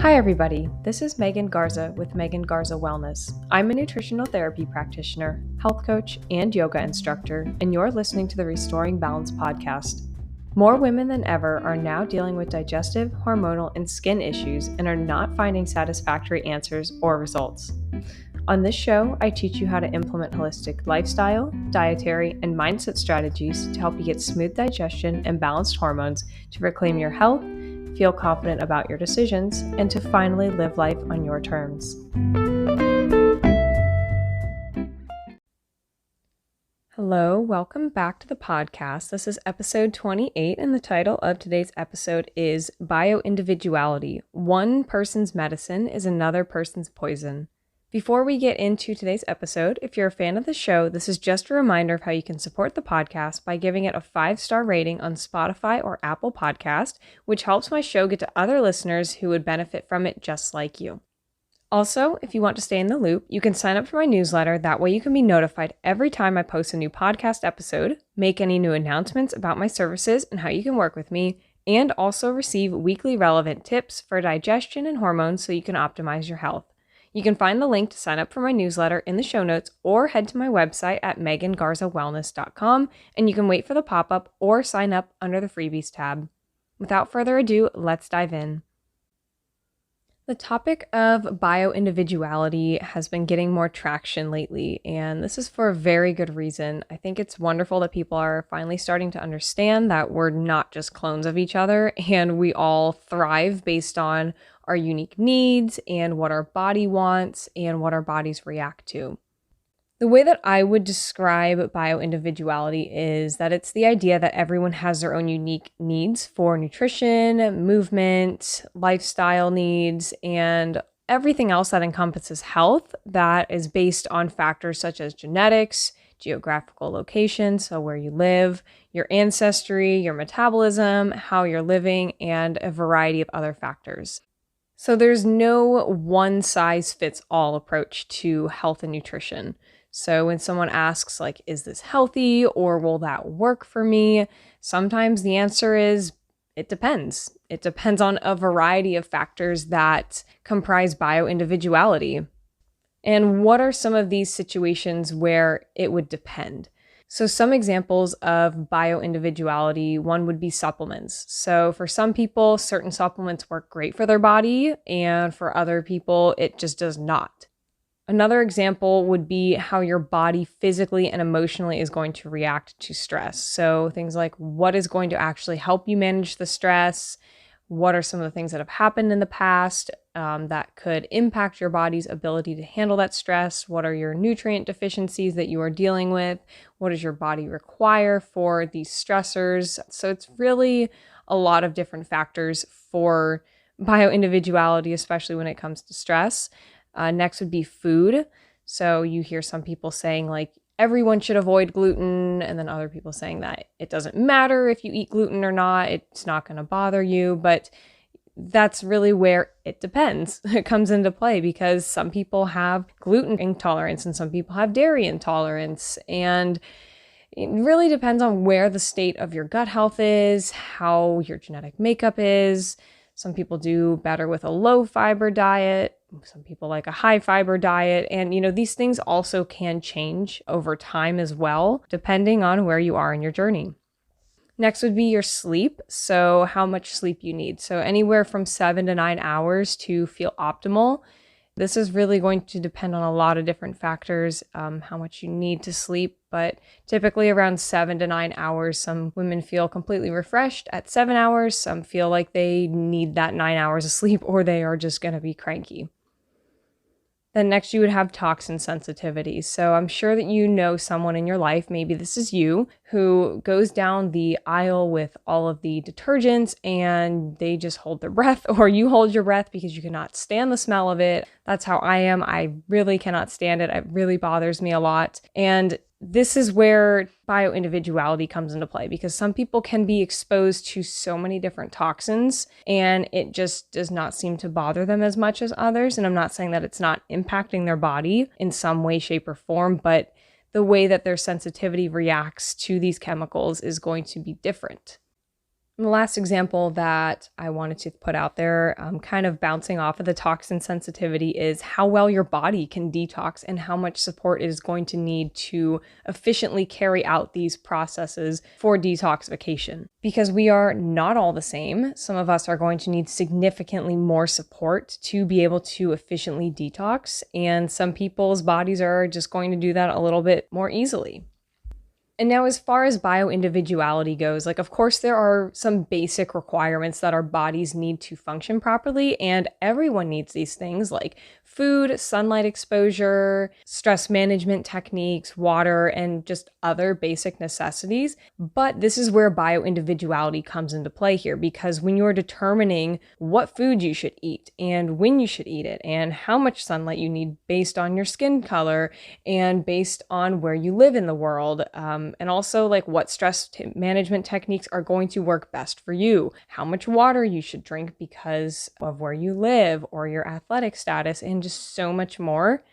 Hi everybody, this is Megan Garza with Megan Garza Wellness. I'm a nutritional therapy practitioner, health coach, and yoga instructor, and you're listening to the Restoring Balance podcast. More women than ever are now dealing with digestive, hormonal, and skin issues and are not finding satisfactory answers or results. On this show, I teach you how to implement holistic lifestyle, dietary, and mindset strategies to help you get smooth digestion and balanced hormones to reclaim your health, feel confident about your decisions, and to finally live life on your terms. Hello, welcome back to the podcast. This is episode 28, and the title of today's episode is Bio-individuality. One person's medicine is another person's poison. Before we get into today's episode, if you're a fan of the show, this is just a reminder of how you can support the podcast by giving it a 5-star rating on Spotify or Apple Podcast, which helps my show get to other listeners who would benefit from it just like you. Also, if you want to stay in the loop, you can sign up for my newsletter. That way you can be notified every time I post a new podcast episode, make any new announcements about my services and how you can work with me, and also receive weekly relevant tips for digestion and hormones so you can optimize your health. You can find the link to sign up for my newsletter in the show notes or head to my website at megangarzawellness.com, and you can wait for the pop-up or sign up under the freebies tab. Without further ado, let's dive in. The topic of bio-individuality has been getting more traction lately, and this is for a very good reason. I think it's wonderful that people are finally starting to understand that we're not just clones of each other, and we all thrive based on our unique needs and what our body wants and what our bodies react to. The way that I would describe bio-individuality is that it's the idea that everyone has their own unique needs for nutrition, movement, lifestyle needs, and everything else that encompasses health that is based on factors such as genetics, geographical location, so where you live, your ancestry, your metabolism, how you're living, and a variety of other factors. So there's no one-size-fits-all approach to health and nutrition. So when someone asks, like, is this healthy or will that work for me? Sometimes the answer is, it depends. It depends on a variety of factors that comprise bio-individuality. And what are some of these situations where it would depend? So some examples of bio-individuality, one would be supplements. So for some people, certain supplements work great for their body, and for other people, it just does not. Another example would be how your body physically and emotionally is going to react to stress. So things like what is going to actually help you manage the stress? What are some of the things that have happened in the past that could impact your body's ability to handle that stress? What are your nutrient deficiencies that you are dealing with? What does your body require for these stressors? So it's really a lot of different factors for bio-individuality, especially when it comes to stress. Next would be food. So you hear some people saying like, everyone should avoid gluten, and then other people saying that it doesn't matter if you eat gluten or not, it's not going to bother you, but that's really where it depends. It comes into play because some people have gluten intolerance and some people have dairy intolerance, and it really depends on where the state of your gut health is, how your genetic makeup is. Some people do better with a low fiber diet. Some people like a high fiber diet. And, these things also can change over time as well, depending on where you are in your journey. Next would be your sleep. So how much sleep you need. So anywhere from 7 to 9 hours to feel optimal. This is really going to depend on a lot of different factors, how much you need to sleep, but typically around 7 to 9 hours. Some women feel completely refreshed at 7 hours. Some feel like they need that 9 hours of sleep or they are just going to be cranky. Then next you would have toxin sensitivity. So I'm sure that you know someone in your life, maybe this is you, who goes down the aisle with all of the detergents and they just hold their breath, or you hold your breath because you cannot stand the smell of it. That's how I am. I really cannot stand it. It really bothers me a lot. And this is where bio-individuality comes into play because some people can be exposed to so many different toxins and it just does not seem to bother them as much as others. And I'm not saying that it's not impacting their body in some way, shape, or form, but the way that their sensitivity reacts to these chemicals is going to be different. And the last example that I wanted to put out there, kind of bouncing off of the toxin sensitivity, is how well your body can detox and how much support it is going to need to efficiently carry out these processes for detoxification. Because we are not all the same. Some of us are going to need significantly more support to be able to efficiently detox, and some people's bodies are just going to do that a little bit more easily. And now, as far as bio-individuality goes, of course, there are some basic requirements that our bodies need to function properly, and everyone needs these things like food, sunlight exposure, stress management techniques, water, and just other basic necessities. But this is where bio-individuality comes into play here, because when you're determining what food you should eat and when you should eat it and how much sunlight you need based on your skin color and based on where you live in the world, and also what stress management techniques are going to work best for you, how much water you should drink because of where you live or your athletic status, and just so much more.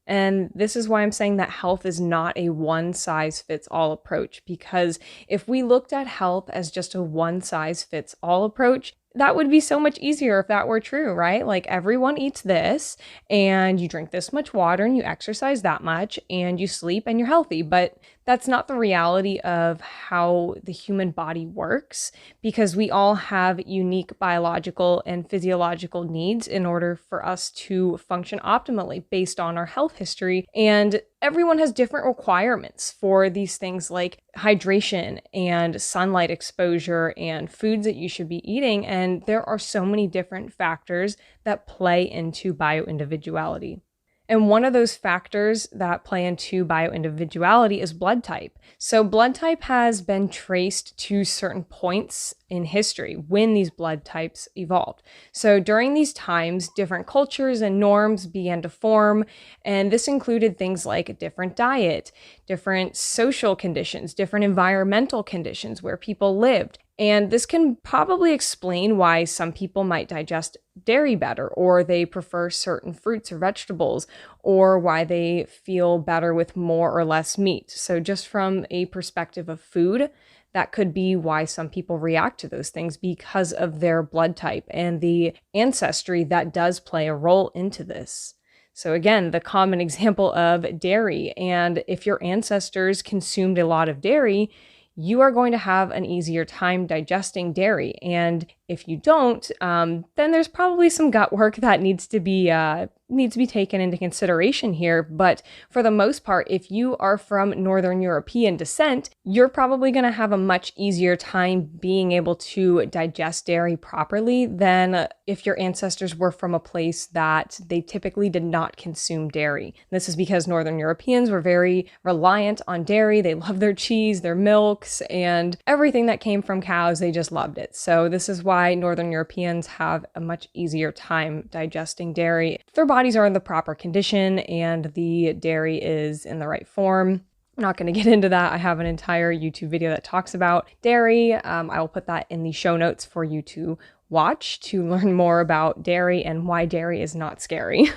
And this is why I'm saying that health is not a one-size-fits-all approach, because if we looked at health as just a one-size-fits-all approach, that would be so much easier if that were true, right? Everyone eats this, and you drink this much water, and you exercise that much, and you sleep, and you're healthy. But that's not the reality of how the human body works, because we all have unique biological and physiological needs in order for us to function optimally based on our health history. And everyone has different requirements for these things like hydration and sunlight exposure and foods that you should be eating. And there are so many different factors that play into bio-individuality. And one of those factors that play into bio-individuality is blood type. So blood type has been traced to certain points in history when these blood types evolved. So during these times, different cultures and norms began to form, and this included things like a different diet, different social conditions, different environmental conditions where people lived. And this can probably explain why some people might digest dairy better, or they prefer certain fruits or vegetables, or why they feel better with more or less meat. So just from a perspective of food, that could be why some people react to those things, because of their blood type and the ancestry that does play a role into this. So again, the common example of dairy, and if your ancestors consumed a lot of dairy, you are going to have an easier time digesting dairy. And if you don't, then there's probably some gut work that needs to be taken into consideration here. But for the most part, if you are from Northern European descent, you're probably going to have a much easier time being able to digest dairy properly than if your ancestors were from a place that they typically did not consume dairy. This is because Northern Europeans were very reliant on dairy. They love their cheese, their milks, and everything that came from cows. They just loved it. So this is why Northern Europeans have a much easier time digesting dairy. Their bodies are in the proper condition and the dairy is in the right form. I'm not going to get into that. I have an entire YouTube video that talks about dairy. I will put that in the show notes for you to watch to learn more about dairy and why dairy is not scary.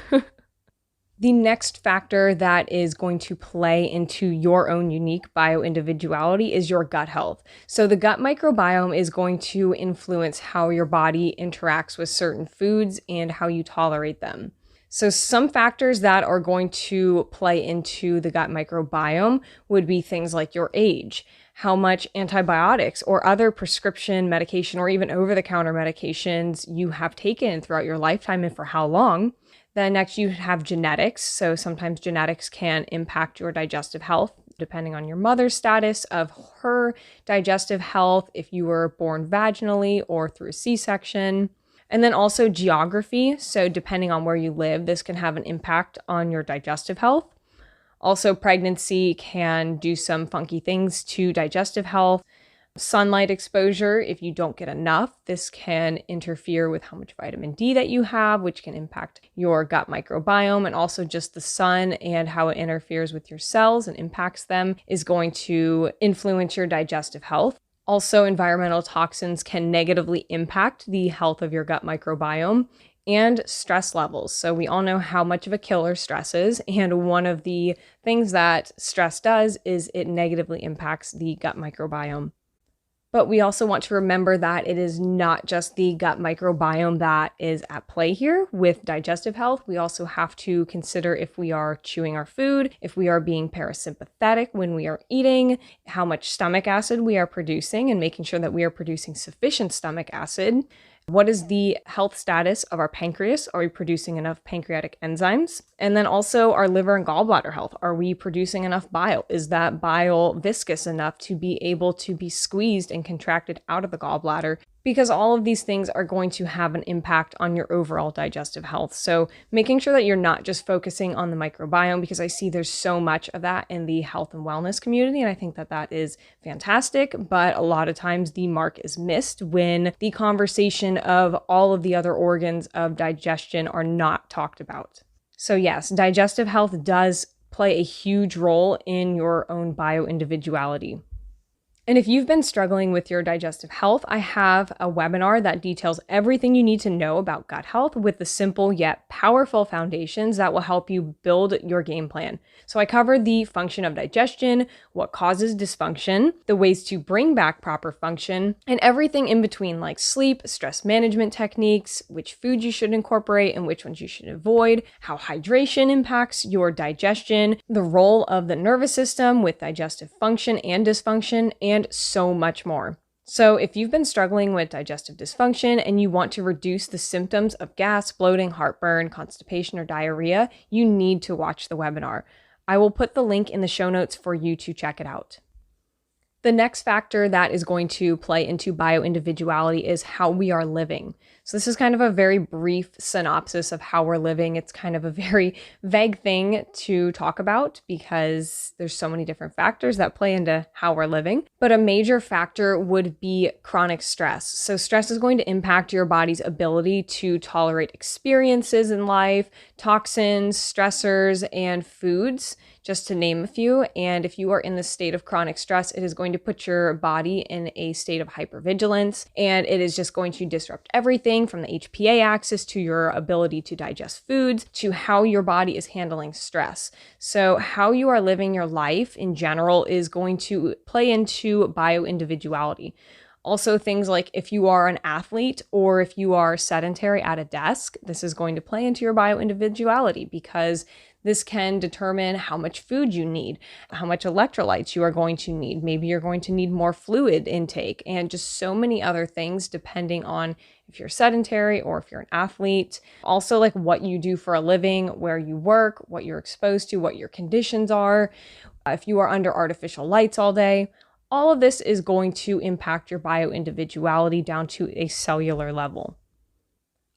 The next factor that is going to play into your own unique bio-individuality is your gut health. So the gut microbiome is going to influence how your body interacts with certain foods and how you tolerate them. So some factors that are going to play into the gut microbiome would be things like your age, how much antibiotics or other prescription medication or even over-the-counter medications you have taken throughout your lifetime and for how long. Then next you have genetics. So sometimes genetics can impact your digestive health, depending on your mother's status of her digestive health, if you were born vaginally or through a C-section. And then also geography. So depending on where you live, this can have an impact on your digestive health. Also, pregnancy can do some funky things to digestive health. Sunlight exposure, if you don't get enough, this can interfere with how much vitamin D that you have, which can impact your gut microbiome. And also just the sun and how it interferes with your cells and impacts them is going to influence your digestive health. Also, environmental toxins can negatively impact the health of your gut microbiome. And stress levels. So we all know how much of a killer stress is. And one of the things that stress does is it negatively impacts the gut microbiome. But we also want to remember that it is not just the gut microbiome that is at play here with digestive health. We also have to consider if we are chewing our food, if we are being parasympathetic when we are eating, how much stomach acid we are producing, and making sure that we are producing sufficient stomach acid. What is the health status of our pancreas? Are we producing enough pancreatic enzymes? And then also our liver and gallbladder health. Are we producing enough bile? Is that bile viscous enough to be able to be squeezed and contracted out of the gallbladder? Because all of these things are going to have an impact on your overall digestive health. So making sure that you're not just focusing on the microbiome, because I see there's so much of that in the health and wellness community, and I think that that is fantastic, but a lot of times the mark is missed when the conversation of all of the other organs of digestion are not talked about. So yes, digestive health does play a huge role in your own bio-individuality. And if you've been struggling with your digestive health, I have a webinar that details everything you need to know about gut health with the simple yet powerful foundations that will help you build your game plan. So I cover the function of digestion, what causes dysfunction, the ways to bring back proper function, and everything in between like sleep, stress management techniques, which foods you should incorporate and which ones you should avoid, how hydration impacts your digestion, the role of the nervous system with digestive function and dysfunction, and so much more. So if you've been struggling with digestive dysfunction and you want to reduce the symptoms of gas, bloating, heartburn, constipation, or diarrhea, you need to watch the webinar. I will put the link in the show notes for you to check it out. The next factor that is going to play into bio-individuality is how we are living. So this is kind of a very brief synopsis of how we're living. It's kind of a very vague thing to talk about because there's so many different factors that play into how we're living. But a major factor would be chronic stress. So stress is going to impact your body's ability to tolerate experiences in life, toxins, stressors, and foods, just to name a few. And if you are in the state of chronic stress, it is going to put your body in a state of hypervigilance, and it is just going to disrupt everything from the HPA axis to your ability to digest foods to how your body is handling stress. So how you are living your life in general is going to play into bio-individuality. Also, things like if you are an athlete or if you are sedentary at a desk, this is going to play into your bio-individuality because this can determine how much food you need, how much electrolytes you are going to need. Maybe you're going to need more fluid intake and just so many other things depending on if you're sedentary or if you're an athlete. Also, like what you do for a living, where you work, what you're exposed to, what your conditions are. If you are under artificial lights all day, all of this is going to impact your bio-individuality down to a cellular level.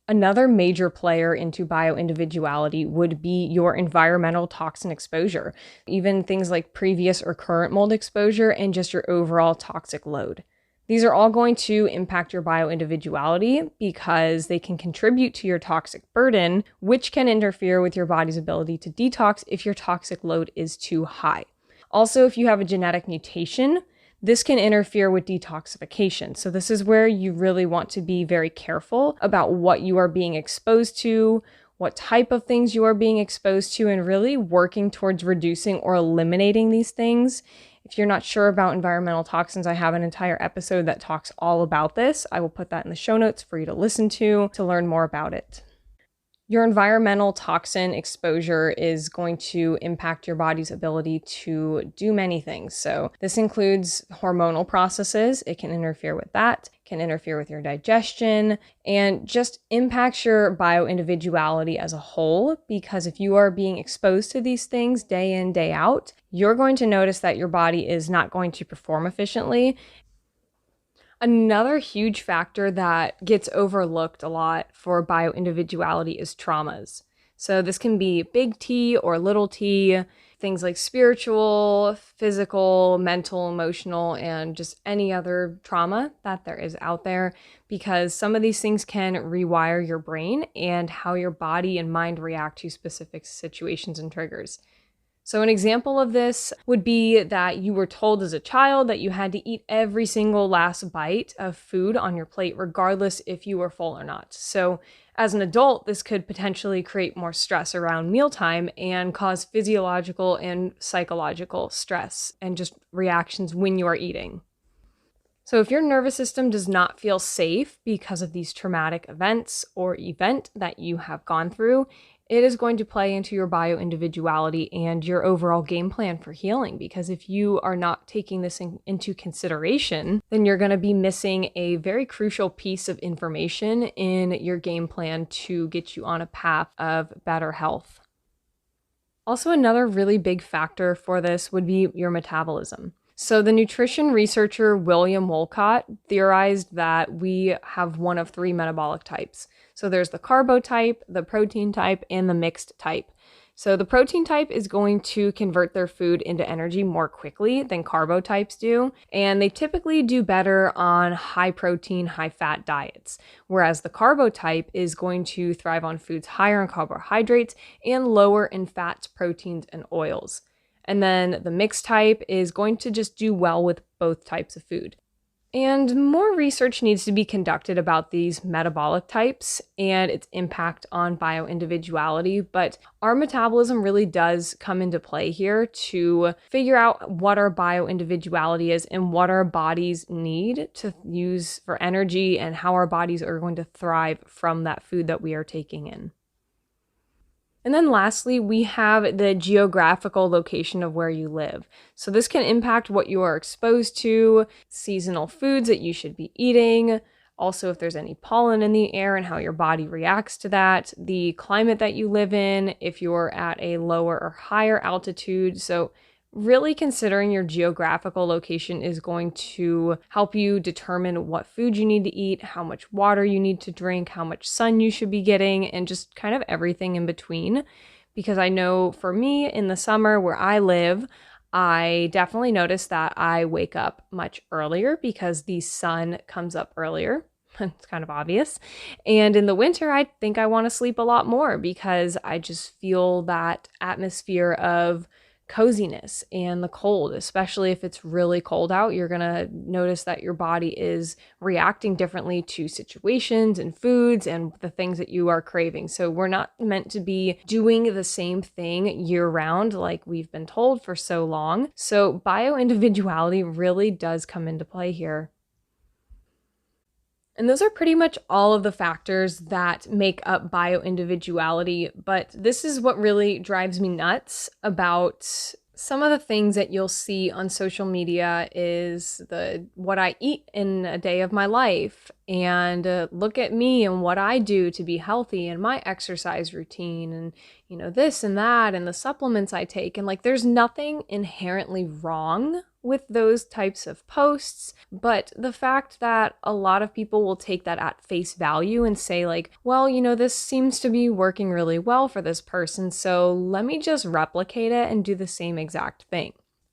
Another major player into bio-individuality would be your environmental toxin exposure, even things like previous or current mold exposure and just your overall toxic load. These are all going to impact your bio-individuality because they can contribute to your toxic burden, which can interfere with your body's ability to detox if your toxic load is too high. Also, if you have a genetic mutation, this can interfere with detoxification. So this is where you really want to be very careful about what you are being exposed to, what type of things you are being exposed to, and really working towards reducing or eliminating these things. If you're not sure about environmental toxins, I have an entire episode that talks all about this. I will put that in the show notes for you to listen to learn more about it. Your environmental toxin exposure is going to impact your body's ability to do many things. So this includes hormonal processes. It can interfere with that, can interfere with your digestion, and just impacts your bio-individuality as a whole. Because if you are being exposed to these things day in, day out, you're going to notice that your body is not going to perform efficiently. Another huge factor that gets overlooked a lot for bio-individuality is traumas. So this can be big T or little t, things like spiritual, physical, mental, emotional, and just any other trauma that there is out there, because some of these things can rewire your brain and how your body and mind react to specific situations and triggers. So an example of this would be that you were told as a child that you had to eat every single last bite of food on your plate, regardless if you were full or not. So as an adult, this could potentially create more stress around mealtime and cause physiological and psychological stress and just reactions when you are eating. So if your nervous system does not feel safe because of these traumatic events or event that you have gone through, it is going to play into your bio-individuality and your overall game plan for healing. Because if you are not taking this into consideration, then you're going to be missing a very crucial piece of information in your game plan to get you on a path of better health. Also, another really big factor for this would be your metabolism. So the nutrition researcher William Wolcott theorized that we have one of three metabolic types. So there's the carbo type, the protein type, and the mixed type. So the protein type is going to convert their food into energy more quickly than carbo types do, and they typically do better on high protein, high fat diets, whereas the carbo type is going to thrive on foods higher in carbohydrates and lower in fats, proteins, and oils. And then the mixed type is going to just do well with both types of food. And more research needs to be conducted about these metabolic types and its impact on bio-individuality, but our metabolism really does come into play here to figure out what our bio-individuality is and what our bodies need to use for energy and how our bodies are going to thrive from that food that we are taking in. And then lastly, we have the geographical location of where you live. So this can impact what you are exposed to, seasonal foods that you should be eating, also if there's any pollen in the air and how your body reacts to that, the climate that you live in, if you're at a lower or higher altitude. So really considering your geographical location is going to help you determine what food you need to eat, how much water you need to drink, how much sun you should be getting, and just kind of everything in between. Because I know for me in the summer where I live, I definitely notice that I wake up much earlier because the sun comes up earlier. It's kind of obvious. And in the winter, I think I want to sleep a lot more because I just feel that atmosphere of coziness and the cold, especially if it's really cold out. You're going to notice that your body is reacting differently to situations and foods and the things that you are craving. So we're not meant to be doing the same thing year round like we've been told for so long. So bio-individuality really does come into play here. And those are pretty much all of the factors that make up bio-individuality, but this is what really drives me nuts about some of the things that you'll see on social media is what I eat in a day of my life, and look at me and what I do to be healthy and my exercise routine and this and that and the supplements I take. And like there's nothing inherently wrong with those types of posts, but the fact that a lot of people will take that at face value and say like, well, this seems to be working really well for this person, so let me just replicate it and do the same exact thing.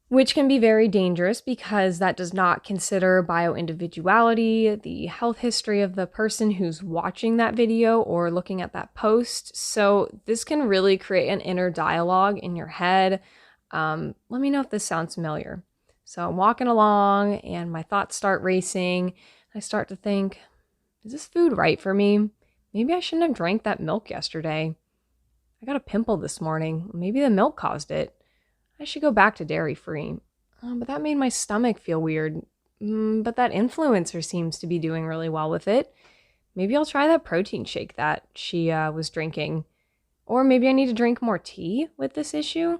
Which can be very dangerous because that does not consider bio-individuality, the health history of the person who's watching that video or looking at that post. So this can really create an inner dialogue in your head. Let me know if this sounds familiar. So I'm walking along and my thoughts start racing. I start to think, is this food right for me? Maybe I shouldn't have drank that milk yesterday. I got a pimple this morning. Maybe the milk caused it. I should go back to dairy-free. But that made my stomach feel weird. But that influencer seems to be doing really well with it. Maybe I'll try that protein shake that she was drinking. Or maybe I need to drink more tea with this issue.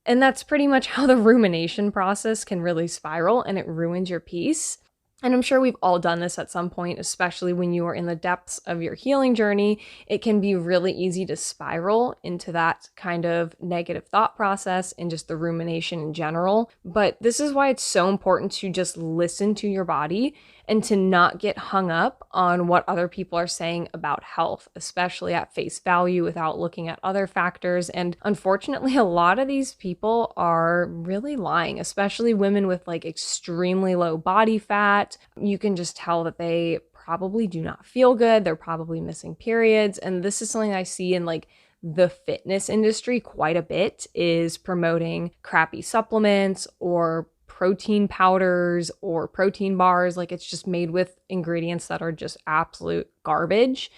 And that's pretty much how the rumination process can really spiral, and it ruins your peace. And I'm sure we've all done this at some point, especially when you are in the depths of your healing journey. It can be really easy to spiral into that kind of negative thought process and just the rumination in general. But this is why it's so important to just listen to your body and to not get hung up on what other people are saying about health, especially at face value without looking at other factors. And unfortunately, a lot of these people are really lying, especially women with like extremely low body fat. You can just tell that they probably do not feel good. They're probably missing periods. And this is something I see in like the fitness industry quite a bit, is promoting crappy supplements or protein powders or protein bars. Like it's just made with ingredients that are just absolute garbage.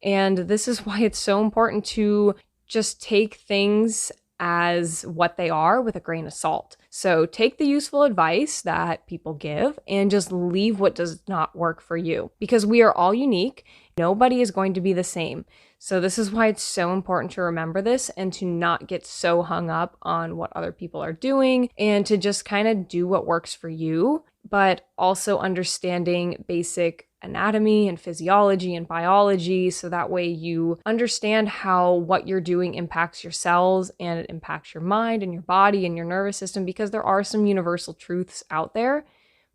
And this is why it's so important to just take things as what they are with a grain of salt. So take the useful advice that people give and just leave what does not work for you, because we are all unique. Nobody is going to be the same. So this is why it's so important to remember this and to not get so hung up on what other people are doing and to just kind of do what works for you, but also understanding basic anatomy and physiology and biology, so that way you understand how what you're doing impacts your cells and it impacts your mind and your body and your nervous system, because there are some universal truths out there.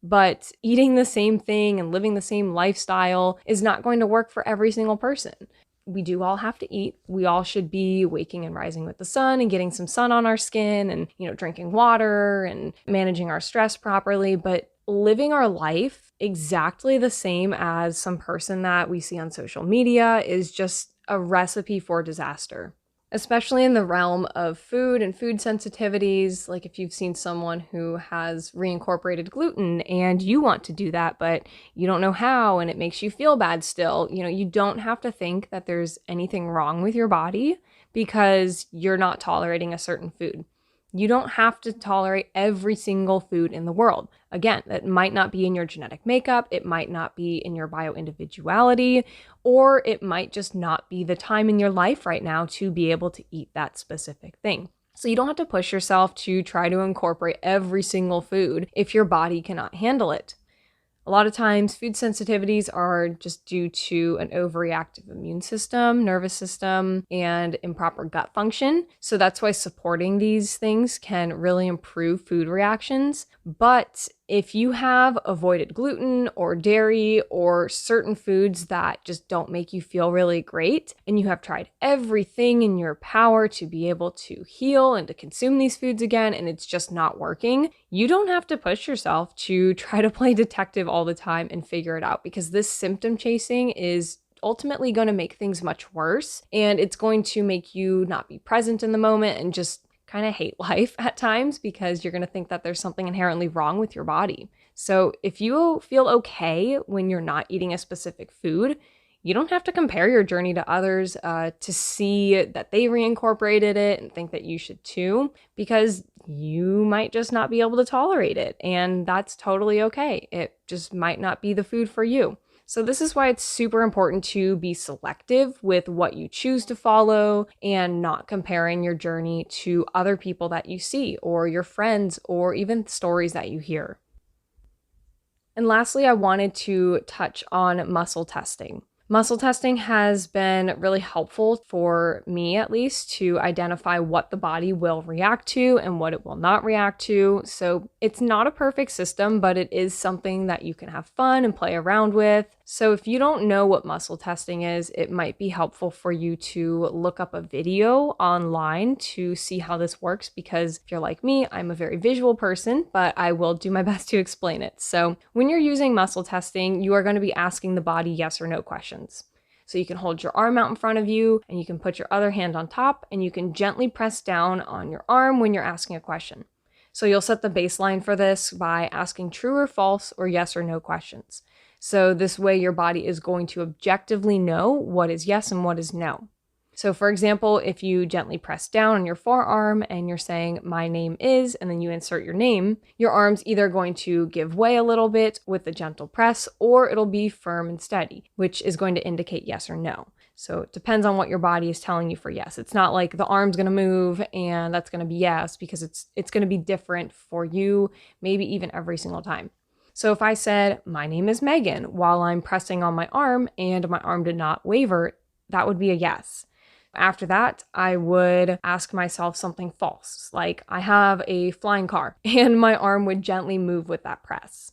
But eating the same thing and living the same lifestyle is not going to work for every single person. We do all have to eat. We all should be waking and rising with the sun and getting some sun on our skin and, drinking water and managing our stress properly. But living our life exactly the same as some person that we see on social media is just a recipe for disaster, especially in the realm of food and food sensitivities. Like if you've seen someone who has reincorporated gluten and you want to do that, but you don't know how and it makes you feel bad still, you don't have to think that there's anything wrong with your body because you're not tolerating a certain food. You don't have to tolerate every single food in the world. Again, that might not be in your genetic makeup, it might not be in your bio-individuality, or it might just not be the time in your life right now to be able to eat that specific thing. So you don't have to push yourself to try to incorporate every single food if your body cannot handle it. A lot of times, food sensitivities are just due to an overreactive immune system, nervous system, and improper gut function. So that's why supporting these things can really improve food reactions. But if you have avoided gluten or dairy or certain foods that just don't make you feel really great, and you have tried everything in your power to be able to heal and to consume these foods again, and it's just not working, you don't have to push yourself to try to play detective all the time and figure it out, because this symptom chasing is ultimately going to make things much worse, and it's going to make you not be present in the moment and just kind of hate life at times, because you're going to think that there's something inherently wrong with your body. So if you feel okay when you're not eating a specific food, you don't have to compare your journey to others to see that they reincorporated it and think that you should too, because you might just not be able to tolerate it, and that's totally okay. It just might not be the food for you. So this is why it's super important to be selective with what you choose to follow and not comparing your journey to other people that you see or your friends or even stories that you hear. And lastly, I wanted to touch on muscle testing. Muscle testing has been really helpful for me, at least, to identify what the body will react to and what it will not react to. So it's not a perfect system, but it is something that you can have fun and play around with. So if you don't know what muscle testing is, it might be helpful for you to look up a video online to see how this works, because if you're like me, I'm a very visual person, but I will do my best to explain it. So when you're using muscle testing, you are going to be asking the body yes or no questions. So you can hold your arm out in front of you and you can put your other hand on top and you can gently press down on your arm when you're asking a question. So you'll set the baseline for this by asking true or false or yes or no questions. So this way your body is going to objectively know what is yes and what is no. So for example, if you gently press down on your forearm and you're saying, "My name is," and then you insert your name, your arm's either going to give way a little bit with a gentle press, or it'll be firm and steady, which is going to indicate yes or no. So it depends on what your body is telling you for yes. It's not like the arm's going to move and that's going to be yes, because it's going to be different for you, maybe even every single time. So if I said, "My name is Megan," while I'm pressing on my arm and my arm did not waver, that would be a yes. After that, I would ask myself something false, like, "I have a flying car," and my arm would gently move with that press.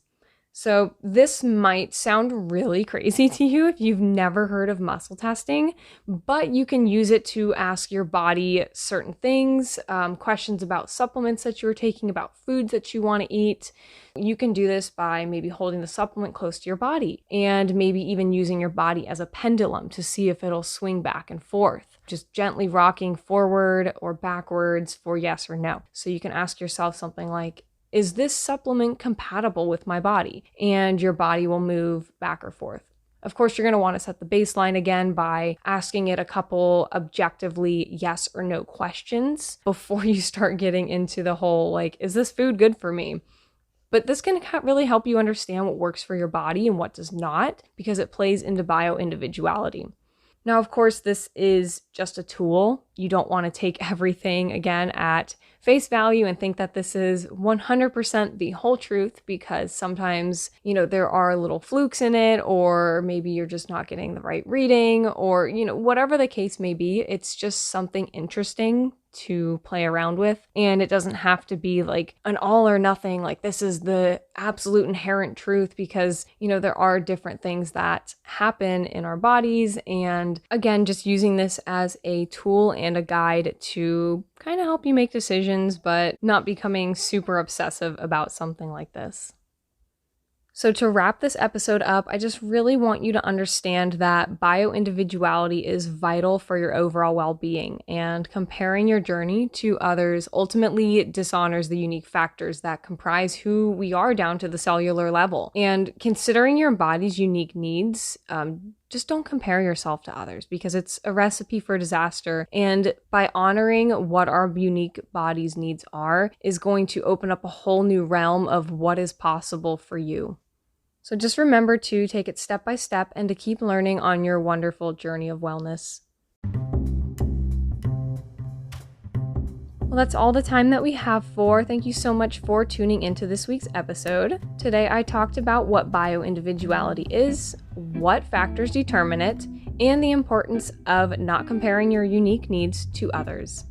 So this might sound really crazy to you if you've never heard of muscle testing, but you can use it to ask your body certain things, questions about supplements that you're taking, about foods that you want to eat. You can do this by maybe holding the supplement close to your body and maybe even using your body as a pendulum to see if it'll swing back and forth, just gently rocking forward or backwards for yes or no. So you can ask yourself something like, "Is this supplement compatible with my body?" And your body will move back or forth. Of course, you're going to want to set the baseline again by asking it a couple objectively yes or no questions before you start getting into the whole, like, is this food good for me? But this can really help you understand what works for your body and what does not, because it plays into bio-individuality. Now, of course, this is just a tool. You don't want to take everything, again, at face value and think that this is 100% the whole truth, because sometimes, there are little flukes in it, or maybe you're just not getting the right reading, or, whatever the case may be. It's just something interesting to play around with, and it doesn't have to be like an all or nothing, like this is the absolute inherent truth, because there are different things that happen in our bodies. And again, just using this as a tool and a guide to kind of help you make decisions, but not becoming super obsessive about something like this. So to wrap this episode up, I just really want you to understand that bio-individuality is vital for your overall well-being, and comparing your journey to others ultimately dishonors the unique factors that comprise who we are down to the cellular level. And considering your body's unique needs, just don't compare yourself to others, because it's a recipe for disaster. And by honoring what our unique body's needs are is going to open up a whole new realm of what is possible for you. So just remember to take it step by step and to keep learning on your wonderful journey of wellness. Well, that's all the time that we have for. Thank you so much for tuning into this week's episode. Today, I talked about what bio-individuality is, what factors determine it, and the importance of not comparing your unique needs to others.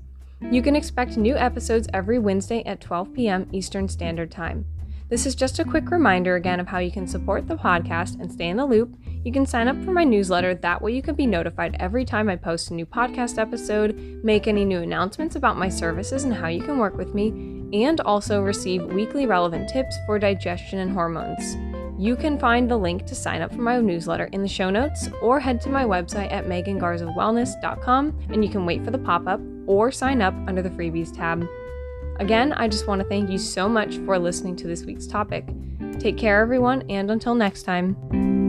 You can expect new episodes every Wednesday at 12 p.m. Eastern Standard Time. This is just a quick reminder again of how you can support the podcast and stay in the loop. You can sign up for my newsletter. That way you can be notified every time I post a new podcast episode, make any new announcements about my services and how you can work with me, and also receive weekly relevant tips for digestion and hormones. You can find the link to sign up for my newsletter in the show notes, or head to my website at megangarzawellness.com, and you can wait for the pop-up or sign up under the freebies tab. Again, I just want to thank you so much for listening to this week's topic. Take care, everyone, and until next time.